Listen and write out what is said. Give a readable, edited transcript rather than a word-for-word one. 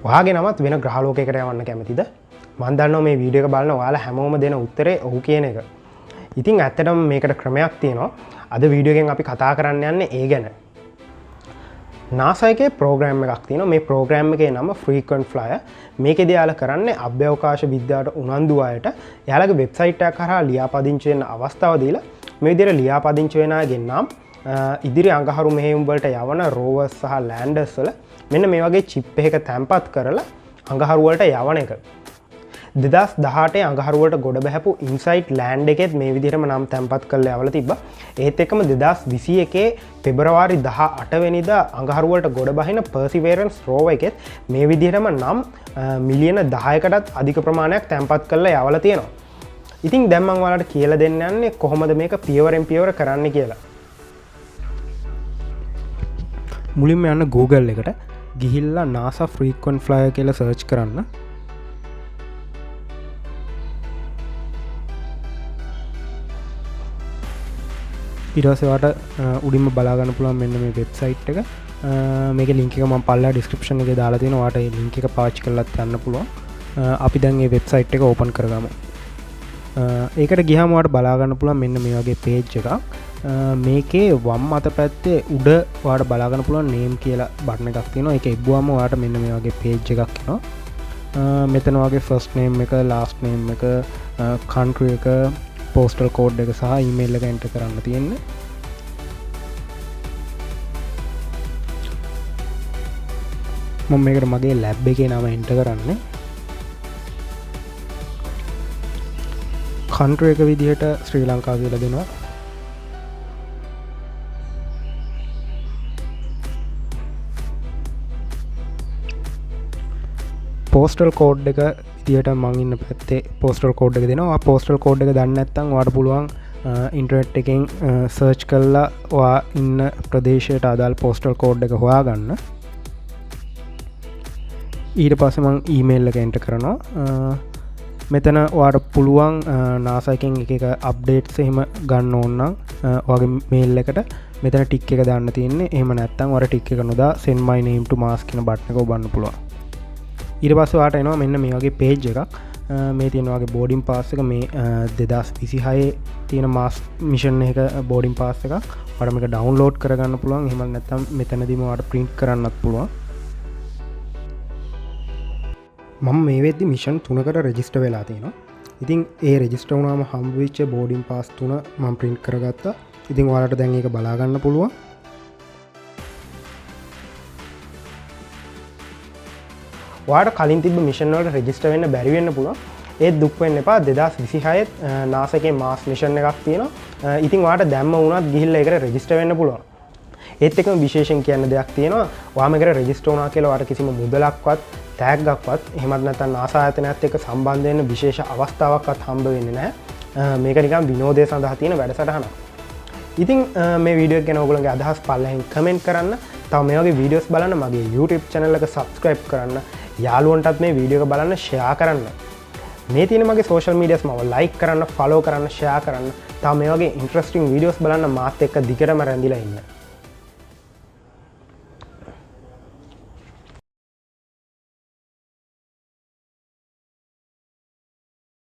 ඔයාගේ නමත් වෙන ග්‍රහලෝකයකට යවන්න කැමතිද? මම දන්නවා මේ වීඩියෝ එක බලන ඔයාලා හැමෝම දෙන උත්තරේ ඔව් කියන එක. ඉතින් ඇත්තටම මේකට ක්‍රමයක් තියෙනවා. අද වීඩියෝ එකෙන් අපි කතා කරන්න යන්නේ ඒ ගැන. NASA එකේ ප්‍රෝග්‍රෑම් එකක් තියෙනවා. මේ ප්‍රෝග්‍රෑම් එකේ නම Frequent Flyer. මේකේදී යාලා කරන්නේ අභ්‍යවකාශ විද්‍යාවට උනන්දු අයට යාලගේ වෙබ්සයිට් එක කරා ලියාපදිංචි වෙන්න අවස්ථාව දීලා මේ විදිහට ලියාපදිංචි වෙන අයගෙන් නම් ඉදිරි අඟහරු මෙහෙයුම් වලට යවන රෝවර්ස් සහ ලෑන්ඩර්ස් වල මෙන්න මේ වගේ චිප් එකක තැම්පත් කරලා අඟහරු වලට යවන එක. 2018 අඟහරු වලට ගොඩ බහැපු ඉන්සයිට් ලෑන්ඩ් එකෙත් මේ විදිහටම නම් තැම්පත් කරලා යවලා තිබ්බා. ඒත් එක්කම 2021 පෙබරවාරි 18 වෙනිදා අඟහරු වලට ගොඩ බහින පර්සිවරන්ස් රෝවර් එකෙත් මේ විදිහටම නම් මිලියන 10කටත් අධික ප්‍රමාණයක් තැම්පත් කරලා යවලා තියෙනවා. ඉතින් දැන් මම ඔයාලට කියලා දෙන්න යන්නේ කොහොමද මේක පියවරෙන් පියවර කරන්න කියලා. මුලින්ම යන්න Google එකට ගිහිල්ලා NASA Frequent Flyer කියලා සර්ච් කරන්න. ඊට පස්සේ ඔයාලට උඩින්ම බලා ගන්න පුළුවන් මෙන්න මේ වෙබ්සයිට් එක. මේකේ ලින්ක් එක මම පල්ලා ඩිස්ක්‍රිප්ෂන් එකේ දාලා තියෙනවා. ඔයාලට මේ ලින්ක් එක පාවිච්චි කරලත් යන්න පුළුවන්. අපි දැන් මේ වෙබ්සයිට් එක ඕපන් කරගමු. ඒකට ගියාම ඔයාලට බලා ගන්න පුළුවන් මෙන්න මේ වගේ පේජ් එකක්. මේකේ වම් අත පැත්තේ උඩ ඔයාලට බලා ගන්න පුළුවන් name කියලා බටන් එකක් තියෙනවා. ඒක එබ්බුවාම ඔයාලට මෙන්න මේ වගේ page එකක් එනවා. මෙතන වගේ first name එක, last name එක, country එක, postal code එක සහ email එක enter කරන්න තියෙන්නේ. මම මේකට මගේ lab එකේ නම enter කරන්නේ. country එක විදිහට ශ්‍රී ලංකාව කියලා දෙනවා. පෝස්ටල් කෝඩ් එක විදිහට මං ඉන්න පැත්තේ පෝස්ටල් කෝඩ් එක දෙනවා. පෝස්ටල් කෝඩ් එක දන්නේ නැත්නම් ඔයාලට පුළුවන් ඉන්ටර්නෙට් එකෙන් සර්ච් කරලා ඔයා ඉන්න ප්‍රදේශයට අදාළ පෝස්ටල් කෝඩ් එක හොයාගන්න. ඊට පස්සේ මං ඊමේල් එක එන්ටර් කරනවා. මෙතන ඔයාලට පුළුවන් NASA එකෙන් එක අප්ඩේට්ස් එහෙම ගන්න ඕන නම් ඔයාගේ මේල් එකට මෙතන ටික් එක දාන්න තියෙන්නේ. එහෙම නැත්නම් ඔයාලා ටික් එක නොදා send my name to Mars කියන බටන් එක ඔබන්න පුළුවන්. ඊට පස්සේ ඔයාලට එනවා මෙන්න මේ වගේ පේජ් එකක්. මේ තියෙන වගේ බෝඩින් පාස් එක මේ 2026 තියෙන මාස් මිෂන් එක බෝඩින් පාස් එකක්. ඔයාලට මේක ඩවුන්ලෝඩ් කරගන්න පුළුවන්. එහෙම නැත්නම් මෙතනදීම ඔයාලට print කරන්නත් පුළුවන්. මම මේ වෙද්දි මිෂන් 3කට රෙජිස්ටර් වෙලා තියෙනවා. ඉතින් ඒ රෙජිස්ටර් වුණාම හම්බ වෙච්ච බෝඩින් පාස් 3 මම print කරගත්තා. ඉතින් ඔයාලට දැන් ඒක බලා ගන්න පුළුවන්. ඔයාලට කලින් තිබ්බ මිෂන් වලට රෙජිස්ටර් වෙන්න බැරි වෙන්න පුළුවන්. ඒත් දුක් වෙන්න එපා. 2026 NASA එකේ මාස් මිෂන් එකක් තියෙනවා. ඉතින් ඔයාලට දැම්ම වුණත් ගිහිල්ලා ඒකට රෙජිස්ටර් වෙන්න පුළුවන්. ඒත් එක්කම විශේෂයෙන් කියන්න දෙයක් තියෙනවා. ඔයා මේකට රෙජිස්ටර් වුණා කියලා ඔයාලට කිසිම මුදලක්වත් ටැග්ගක්වත් එහෙමත් නැත්නම් NASA ආයතනයත් එක්ක සම්බන්ධ වෙන්න විශේෂ අවස්ථාවක්වත් හම්බ වෙන්නේ නැහැ. මේක නිකන් විනෝදය සඳහා තියෙන වැඩසටහනක්. ඉතින් මේ වීඩියෝ එක ගැන ඔයගොල්ලෝගේ අදහස් පල්ලෙහින් කමෙන්ට් කරන්න. තව මේ වගේ වීඩියෝස් බලන්න මගේ YouTube channel එක subscribe කරන්න. යාළුවන්ටත් මේ වීඩියෝ එක බලන්න ෂෙයා කරන්න. මේ තියෙන මගේ social medias මම like කරන්න, follow කරන්න, share කරන්න. තව මේ වගේ interesting videos බලන්න මාත් එක්ක දිගටම රැඳිලා ඉන්න.